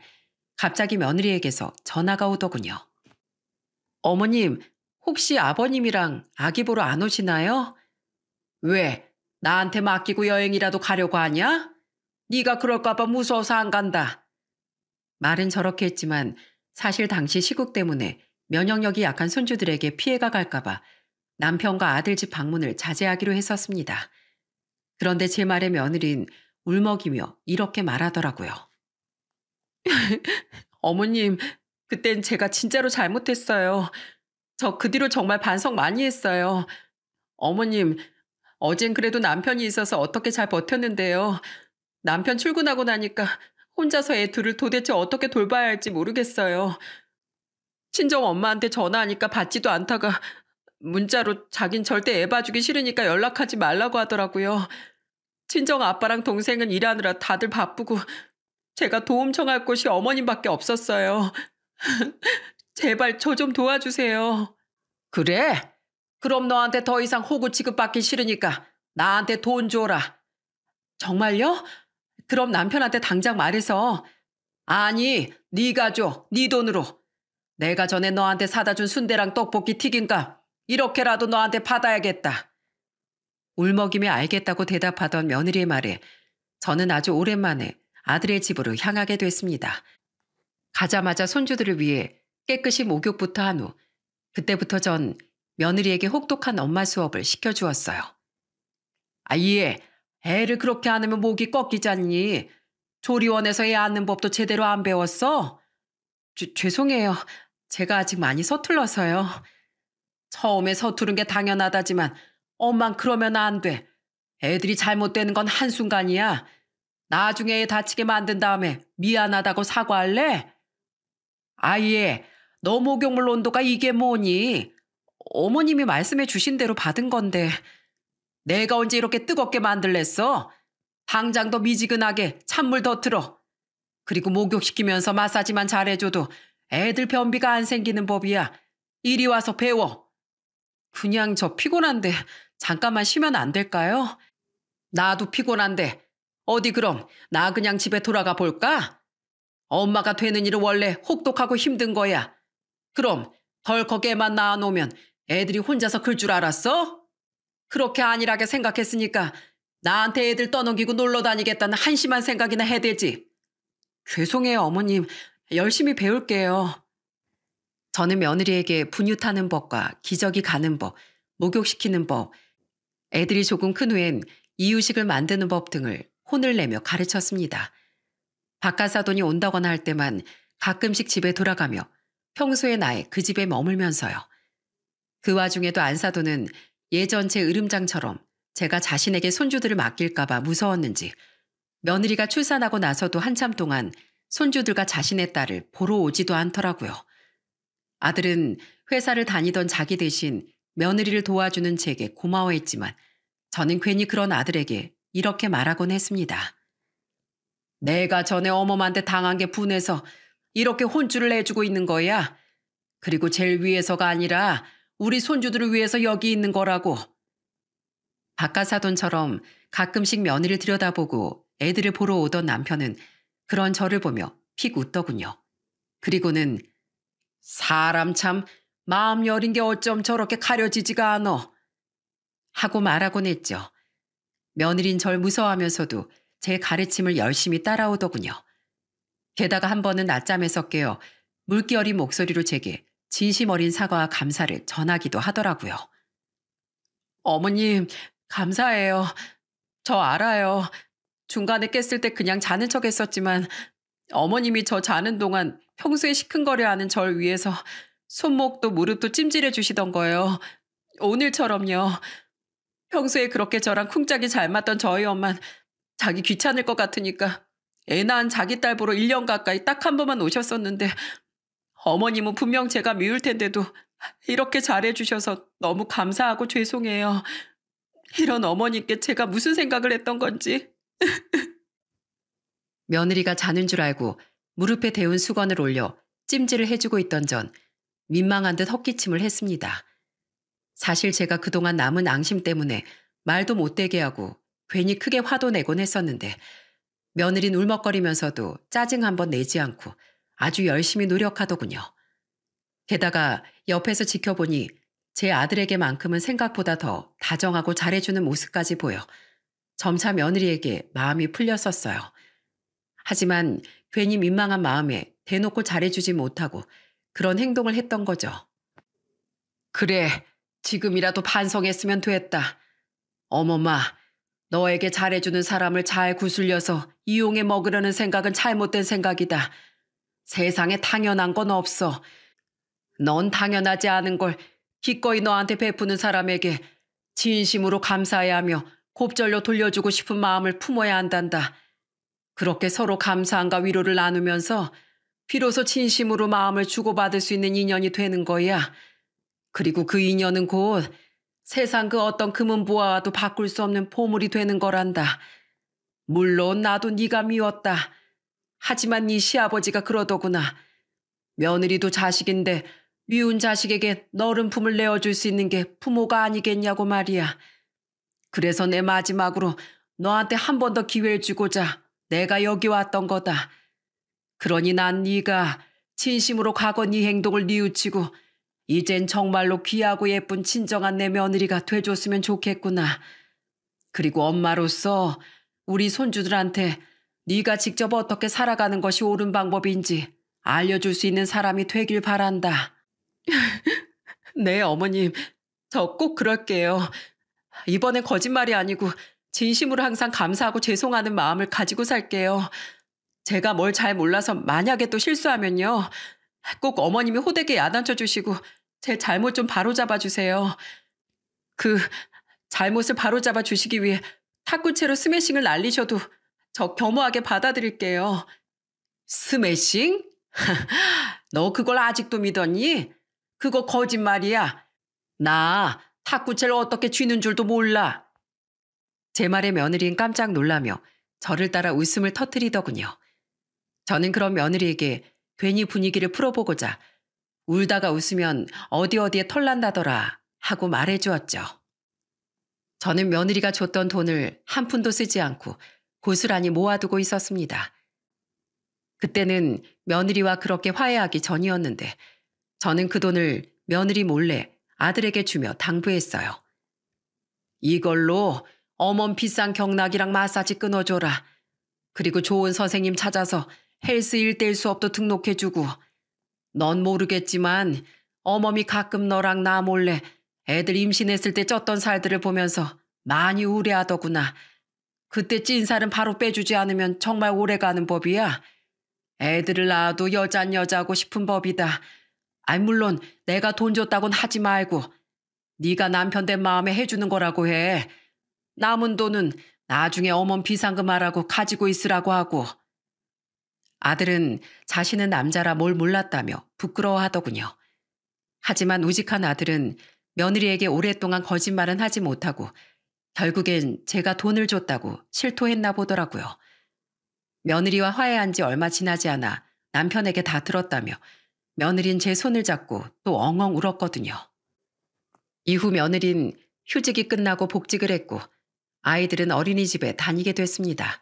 Speaker 1: 갑자기 며느리에게서 전화가 오더군요. 어머님, 혹시 아버님이랑 아기 보러 안 오시나요? 왜? 나한테 맡기고 여행이라도 가려고 하냐? 네가 그럴까 봐 무서워서 안 간다. 말은 저렇게 했지만 사실 당시 시국 때문에 면역력이 약한 손주들에게 피해가 갈까 봐 남편과 아들 집 방문을 자제하기로 했었습니다. 그런데 제 말에 며느리는 울먹이며 이렇게 말하더라고요. 어머님, 그땐 제가 진짜로 잘못했어요. 저 그 뒤로 정말 반성 많이 했어요. 어머님, 어젠 그래도 남편이 있어서 어떻게 잘 버텼는데요. 남편 출근하고 나니까 혼자서 애 둘을 도대체 어떻게 돌봐야 할지 모르겠어요. 친정 엄마한테 전화하니까 받지도 않다가 문자로 자긴 절대 애 봐주기 싫으니까 연락하지 말라고 하더라고요. 친정 아빠랑 동생은 일하느라 다들 바쁘고 제가 도움 청할 곳이 어머님밖에 없었어요. 제발 저 좀 도와주세요. 그래? 그럼 너한테 더 이상 호구 취급받기 싫으니까 나한테 돈 줘라. 정말요? 그럼 남편한테 당장 말해서 아니, 네가 줘. 네 돈으로. 내가 전에 너한테 사다 준 순대랑 떡볶이 튀긴값 이렇게라도 너한테 받아야겠다. 울먹이며 알겠다고 대답하던 며느리의 말에 저는 아주 오랜만에 아들의 집으로 향하게 됐습니다. 가자마자 손주들을 위해 깨끗이 목욕부터 한 후 그때부터 전 며느리에게 혹독한 엄마 수업을 시켜주었어요. 아예 애를 그렇게 안 하면 목이 꺾이잖니. 조리원에서 애 안는 법도 제대로 안 배웠어? 죄송해요. 제가 아직 많이 서툴러서요. 처음에 서투른 게 당연하다지만 엄만 그러면 안 돼. 애들이 잘못되는 건 한순간이야. 나중에 애 다치게 만든 다음에 미안하다고 사과할래? 아예 너 목욕물 온도가 이게 뭐니? 어머님이 말씀해 주신 대로 받은 건데 내가 언제 이렇게 뜨겁게 만들랬어? 당장 더 미지근하게 찬물 더 틀어. 그리고 목욕시키면서 마사지만 잘해줘도 애들 변비가 안 생기는 법이야. 이리 와서 배워. 그냥 저 피곤한데 잠깐만 쉬면 안 될까요? 나도 피곤한데 어디 그럼 나 그냥 집에 돌아가 볼까? 엄마가 되는 일은 원래 혹독하고 힘든 거야. 그럼 덜컥 애만 낳아놓으면 애들이 혼자서 클 줄 알았어? 그렇게 안일하게 생각했으니까 나한테 애들 떠넘기고 놀러 다니겠다는 한심한 생각이나 해대지. 죄송해요, 어머님. 열심히 배울게요. 저는 며느리에게 분유 타는 법과 기저귀 가는 법, 목욕시키는 법, 애들이 조금 큰 후엔 이유식을 만드는 법 등을 혼을 내며 가르쳤습니다. 바깥사돈이 온다거나 할 때만 가끔씩 집에 돌아가며 평소에 나의 그 집에 머물면서요. 그 와중에도 안사돈은 예전 제 으름장처럼 제가 자신에게 손주들을 맡길까봐 무서웠는지 며느리가 출산하고 나서도 한참 동안 손주들과 자신의 딸을 보러 오지도 않더라고요. 아들은 회사를 다니던 자기 대신 며느리를 도와주는 제게 고마워했지만 저는 괜히 그런 아들에게 이렇게 말하곤 했습니다. 내가 전에 어머한테 당한 게 분해서 이렇게 혼쭐을 내주고 있는 거야. 그리고 제일 위해서가 아니라 우리 손주들을 위해서 여기 있는 거라고. 박하사돈처럼 가끔씩 며느리를 들여다보고 애들을 보러 오던 남편은 그런 저를 보며 픽 웃더군요. 그리고는 사람 참 마음 여린 게 어쩜 저렇게 가려지지가 않어 하고 말하곤 했죠. 며느린 절 무서워하면서도 제 가르침을 열심히 따라오더군요. 게다가 한 번은 낮잠에서 깨어 물기 어린 목소리로 제게 진심 어린 사과와 감사를 전하기도 하더라고요. 어머님, 감사해요. 저 알아요. 중간에 깼을 때 그냥 자는 척 했었지만 어머님이 저 자는 동안 평소에 시큰거려하는 절 위해서 손목도 무릎도 찜질해 주시던 거예요. 오늘처럼요. 평소에 그렇게 저랑 쿵짝이 잘 맞던 저희 엄만 자기 귀찮을 것 같으니까 애 낳은 자기 딸 보러 1년 가까이 딱 한 번만 오셨었는데 어머님은 분명 제가 미울 텐데도 이렇게 잘해주셔서 너무 감사하고 죄송해요. 이런 어머니께 제가 무슨 생각을 했던 건지. 며느리가 자는 줄 알고 무릎에 데운 수건을 올려 찜질을 해주고 있던 전 민망한 듯 헛기침을 했습니다. 사실 제가 그동안 남은 앙심 때문에 말도 못되게 하고 괜히 크게 화도 내곤 했었는데 며느리는 울먹거리면서도 짜증 한번 내지 않고 아주 열심히 노력하더군요. 게다가 옆에서 지켜보니 제 아들에게만큼은 생각보다 더 다정하고 잘해주는 모습까지 보여 점차 며느리에게 마음이 풀렸었어요. 하지만 괜히 민망한 마음에 대놓고 잘해주지 못하고 그런 행동을 했던 거죠. 그래, 지금이라도 반성했으면 됐다. 어머마, 너에게 잘해주는 사람을 잘 구슬려서 이용해 먹으려는 생각은 잘못된 생각이다. 세상에 당연한 건 없어. 넌 당연하지 않은 걸 기꺼이 너한테 베푸는 사람에게 진심으로 감사해야 하며 곱절로 돌려주고 싶은 마음을 품어야 한단다. 그렇게 서로 감사함과 위로를 나누면서 비로소 진심으로 마음을 주고받을 수 있는 인연이 되는 거야. 그리고 그 인연은 곧 세상 그 어떤 금은 보화와도 바꿀 수 없는 보물이 되는 거란다. 물론 나도 네가 미웠다. 하지만 네 시아버지가 그러더구나. 며느리도 자식인데 미운 자식에게 너른 품을 내어줄 수 있는 게 부모가 아니겠냐고 말이야. 그래서 내 마지막으로 너한테 한 번 더 기회를 주고자 내가 여기 왔던 거다. 그러니 난 네가 진심으로 과거 네 행동을 뉘우치고 이젠 정말로 귀하고 예쁜 친정한 내 며느리가 돼줬으면 좋겠구나. 그리고 엄마로서 우리 손주들한테 네가 직접 어떻게 살아가는 것이 옳은 방법인지 알려줄 수 있는 사람이 되길 바란다. 네, 어머님. 저 꼭 그럴게요. 이번엔 거짓말이 아니고 진심으로 항상 감사하고 죄송하는 마음을 가지고 살게요. 제가 뭘 잘 몰라서 만약에 또 실수하면요. 꼭 어머님이 호되게 야단쳐 주시고 제 잘못 좀 바로잡아 주세요. 그 잘못을 바로잡아 주시기 위해 탁구채로 스매싱을 날리셔도 저 겸허하게 받아들일게요. 스매싱? 너 그걸 아직도 믿었니? 그거 거짓말이야. 나 탁구채를 어떻게 쥐는 줄도 몰라. 제 말에 며느리는 깜짝 놀라며 저를 따라 웃음을 터뜨리더군요. 저는 그런 며느리에게 괜히 분위기를 풀어보고자 울다가 웃으면 어디 어디에 털난다더라 하고 말해주었죠. 저는 며느리가 줬던 돈을 한 푼도 쓰지 않고 고스란히 모아두고 있었습니다. 그때는 며느리와 그렇게 화해하기 전이었는데 저는 그 돈을 며느리 몰래 아들에게 주며 당부했어요. 이걸로 어멈 비싼 경락이랑 마사지 끊어줘라. 그리고 좋은 선생님 찾아서 헬스 1:1 수업도 등록해주고 넌 모르겠지만 어멈이 가끔 너랑 나 몰래 애들 임신했을 때 쪘던 살들을 보면서 많이 우려하더구나. 그때 찐 살은 바로 빼주지 않으면 정말 오래가는 법이야. 애들을 낳아도 여잔 여자고 싶은 법이다. 아니 물론 내가 돈 줬다곤 하지 말고 네가 남편 된 마음에 해주는 거라고 해. 남은 돈은 나중에 어멈 비상금하라고 가지고 있으라고 하고. 아들은 자신은 남자라 뭘 몰랐다며 부끄러워하더군요. 하지만 우직한 아들은 며느리에게 오랫동안 거짓말은 하지 못하고 결국엔 제가 돈을 줬다고 실토했나 보더라고요. 며느리와 화해한 지 얼마 지나지 않아 남편에게 다 들었다며 며느린 제 손을 잡고 또 엉엉 울었거든요. 이후 며느린 휴직이 끝나고 복직을 했고 아이들은 어린이집에 다니게 됐습니다.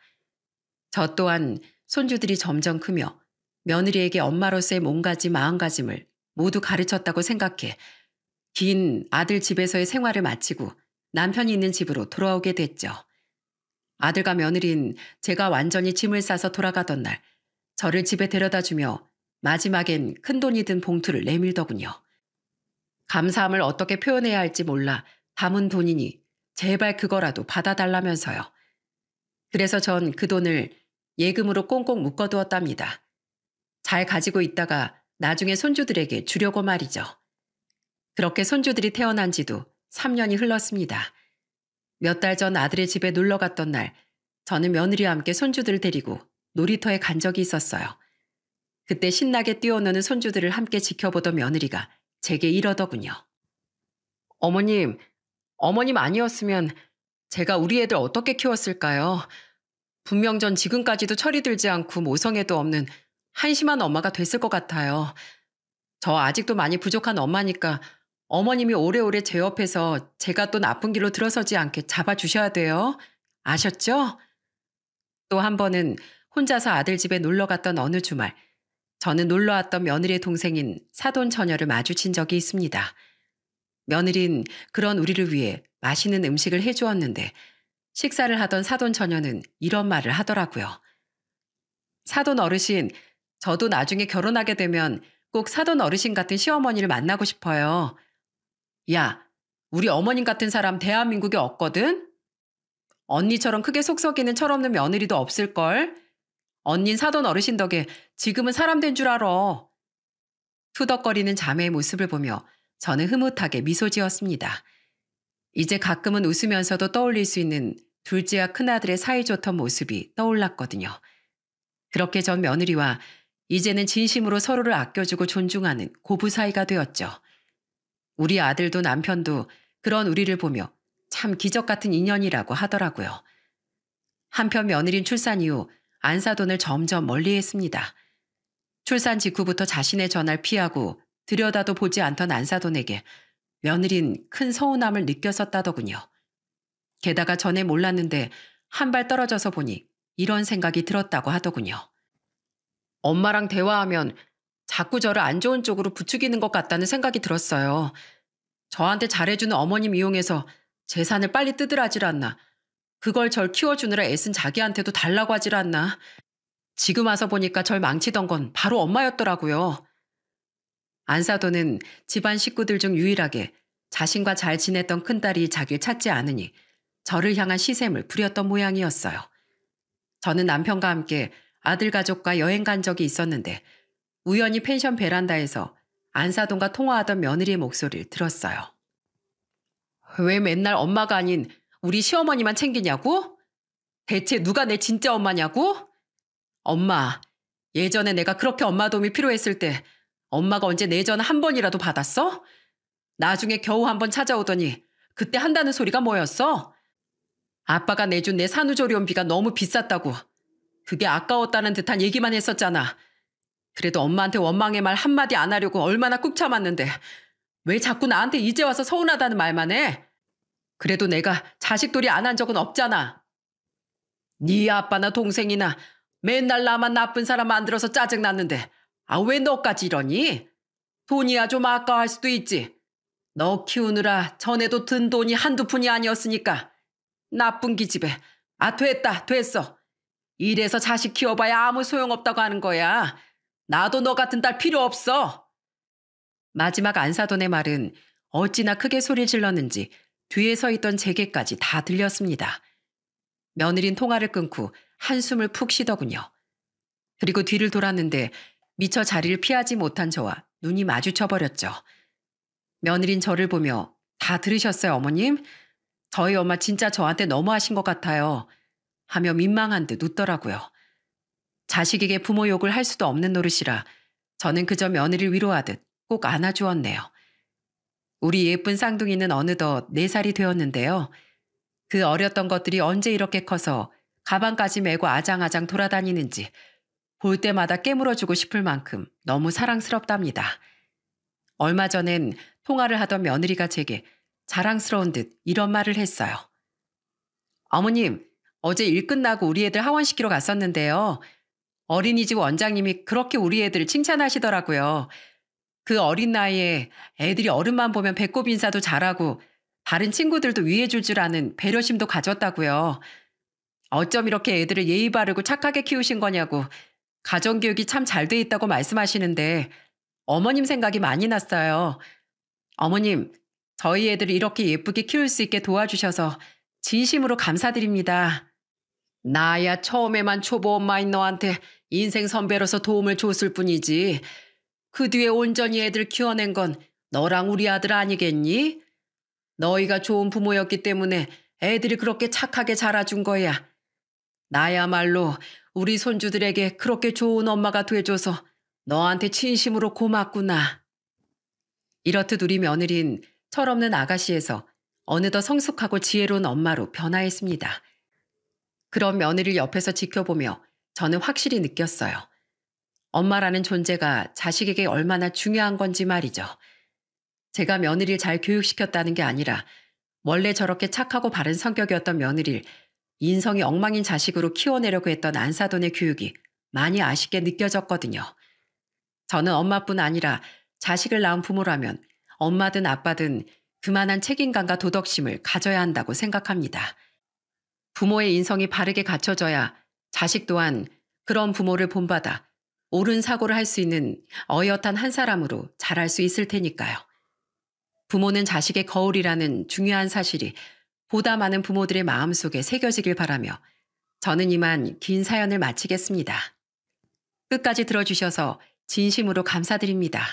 Speaker 1: 저 또한 손주들이 점점 크며 며느리에게 엄마로서의 몸가짐 마음가짐을 모두 가르쳤다고 생각해 긴 아들 집에서의 생활을 마치고 남편이 있는 집으로 돌아오게 됐죠. 아들과 며느린 제가 완전히 짐을 싸서 돌아가던 날 저를 집에 데려다주며 마지막엔 큰돈이 든 봉투를 내밀더군요. 감사함을 어떻게 표현해야 할지 몰라 담은 돈이니 제발 그거라도 받아달라면서요. 그래서 전 그 돈을 예금으로 꽁꽁 묶어두었답니다. 잘 가지고 있다가 나중에 손주들에게 주려고 말이죠. 그렇게 손주들이 태어난 지도 3년이 흘렀습니다. 몇 달 전 아들의 집에 놀러 갔던 날 저는 며느리와 함께 손주들을 데리고 놀이터에 간 적이 있었어요. 그때 신나게 뛰어노는 손주들을 함께 지켜보던 며느리가 제게 이러더군요. 어머님, 어머님 아니었으면 제가 우리 애들 어떻게 키웠을까요? 분명 전 지금까지도 철이 들지 않고 모성애도 없는 한심한 엄마가 됐을 것 같아요. 저 아직도 많이 부족한 엄마니까 어머님이 오래오래 제 옆에서 제가 또 나쁜 길로 들어서지 않게 잡아주셔야 돼요. 아셨죠? 또 한 번은 혼자서 아들 집에 놀러 갔던 어느 주말, 저는 놀러 왔던 며느리의 동생인 사돈 처녀를 마주친 적이 있습니다. 며느린 그런 우리를 위해 맛있는 음식을 해주었는데 식사를 하던 사돈 처녀는 이런 말을 하더라고요. 사돈 어르신, 저도 나중에 결혼하게 되면 꼭 사돈 어르신 같은 시어머니를 만나고 싶어요. 야, 우리 어머님 같은 사람 대한민국에 없거든? 언니처럼 크게 속 썩이는 철없는 며느리도 없을걸? 언닌 사돈 어르신 덕에 지금은 사람 된 줄 알아. 투덕거리는 자매의 모습을 보며 저는 흐뭇하게 미소 지었습니다. 이제 가끔은 웃으면서도 떠올릴 수 있는 둘째와 큰아들의 사이좋던 모습이 떠올랐거든요. 그렇게 전 며느리와 이제는 진심으로 서로를 아껴주고 존중하는 고부 사이가 되었죠. 우리 아들도 남편도 그런 우리를 보며 참 기적 같은 인연이라고 하더라고요. 한편 며느린 출산 이후 안사돈을 점점 멀리했습니다. 출산 직후부터 자신의 전화를 피하고 들여다도 보지 않던 안사돈에게 며느린 큰 서운함을 느꼈었다더군요. 게다가 전에 몰랐는데 한 발 떨어져서 보니 이런 생각이 들었다고 하더군요. 엄마랑 대화하면 자꾸 저를 안 좋은 쪽으로 부추기는 것 같다는 생각이 들었어요. 저한테 잘해주는 어머님 이용해서 재산을 빨리 뜯으라질 않나. 그걸 절 키워주느라 애쓴 자기한테도 달라고 하질 않나. 지금 와서 보니까 절 망치던 건 바로 엄마였더라고요. 안사돈은 집안 식구들 중 유일하게 자신과 잘 지냈던 큰딸이 자기를 찾지 않으니 저를 향한 시샘을 부렸던 모양이었어요. 저는 남편과 함께 아들 가족과 여행 간 적이 있었는데 우연히 펜션 베란다에서 안사돈과 통화하던 며느리의 목소리를 들었어요. 왜 맨날 엄마가 아닌 우리 시어머니만 챙기냐고? 대체 누가 내 진짜 엄마냐고? 엄마, 예전에 내가 그렇게 엄마 도움이 필요했을 때 엄마가 언제 내 전화 한 번이라도 받았어? 나중에 겨우 한 번 찾아오더니 그때 한다는 소리가 뭐였어? 아빠가 내준 내 산후조리원비가 너무 비쌌다고. 그게 아까웠다는 듯한 얘기만 했었잖아. 그래도 엄마한테 원망의 말 한마디 안 하려고 얼마나 꾹 참았는데 왜 자꾸 나한테 이제 와서 서운하다는 말만 해? 그래도 내가 자식돌이 안 한 적은 없잖아. 네 아빠나 동생이나 맨날 나만 나쁜 사람 만들어서 짜증났는데 왜 너까지 이러니? 돈이야 좀 아까워할 수도 있지. 너 키우느라 전에도 든 돈이 한두 푼이 아니었으니까. 나쁜 기집애. 됐어. 이래서 자식 키워봐야 아무 소용없다고 하는 거야. 나도 너 같은 딸 필요 없어. 마지막 안사돈의 말은 어찌나 크게 소리를 질렀는지 뒤에 서 있던 제게까지 다 들렸습니다. 며느린 통화를 끊고 한숨을 푹 쉬더군요. 그리고 뒤를 돌았는데 미처 자리를 피하지 못한 저와 눈이 마주쳐버렸죠. 며느린 저를 보며 다 들으셨어요, 어머님? 저희 엄마 진짜 저한테 너무하신 것 같아요. 하며 민망한 듯 웃더라고요. 자식에게 부모 욕을 할 수도 없는 노릇이라 저는 그저 며느리를 위로하듯 꼭 안아주었네요. 우리 예쁜 쌍둥이는 어느덧 4살이 되었는데요. 그 어렸던 것들이 언제 이렇게 커서 가방까지 메고 아장아장 돌아다니는지 볼 때마다 깨물어주고 싶을 만큼 너무 사랑스럽답니다. 얼마 전엔 통화를 하던 며느리가 제게 자랑스러운 듯 이런 말을 했어요. 어머님, 어제 일 끝나고 우리 애들 하원시키러 갔었는데요. 어린이집 원장님이 그렇게 우리 애들을 칭찬하시더라고요. 그 어린 나이에 애들이 어른만 보면 배꼽 인사도 잘하고 다른 친구들도 위해줄 줄 아는 배려심도 가졌다고요. 어쩜 이렇게 애들을 예의 바르고 착하게 키우신 거냐고 가정교육이 참 잘 돼 있다고 말씀하시는데 어머님 생각이 많이 났어요. 어머님, 저희 애들을 이렇게 예쁘게 키울 수 있게 도와주셔서 진심으로 감사드립니다. 나야 처음에만 초보 엄마인 너한테 인생 선배로서 도움을 줬을 뿐이지. 그 뒤에 온전히 애들 키워낸 건 너랑 우리 아들 아니겠니? 너희가 좋은 부모였기 때문에 애들이 그렇게 착하게 자라준 거야. 나야말로 우리 손주들에게 그렇게 좋은 엄마가 돼줘서 너한테 진심으로 고맙구나. 이렇듯 우리 며느린 철없는 아가씨에서 어느덧 성숙하고 지혜로운 엄마로 변화했습니다. 그런 며느리를 옆에서 지켜보며 저는 확실히 느꼈어요. 엄마라는 존재가 자식에게 얼마나 중요한 건지 말이죠. 제가 며느리를 잘 교육시켰다는 게 아니라 원래 저렇게 착하고 바른 성격이었던 며느리를 인성이 엉망인 자식으로 키워내려고 했던 안사돈의 교육이 많이 아쉽게 느껴졌거든요. 저는 엄마뿐 아니라 자식을 낳은 부모라면 엄마든 아빠든 그만한 책임감과 도덕심을 가져야 한다고 생각합니다. 부모의 인성이 바르게 갖춰져야 자식 또한 그런 부모를 본받아 옳은 사고를 할 수 있는 어엿한 한 사람으로 자랄 수 있을 테니까요. 부모는 자식의 거울이라는 중요한 사실이 보다 많은 부모들의 마음속에 새겨지길 바라며 저는 이만 긴 사연을 마치겠습니다. 끝까지 들어주셔서 진심으로 감사드립니다.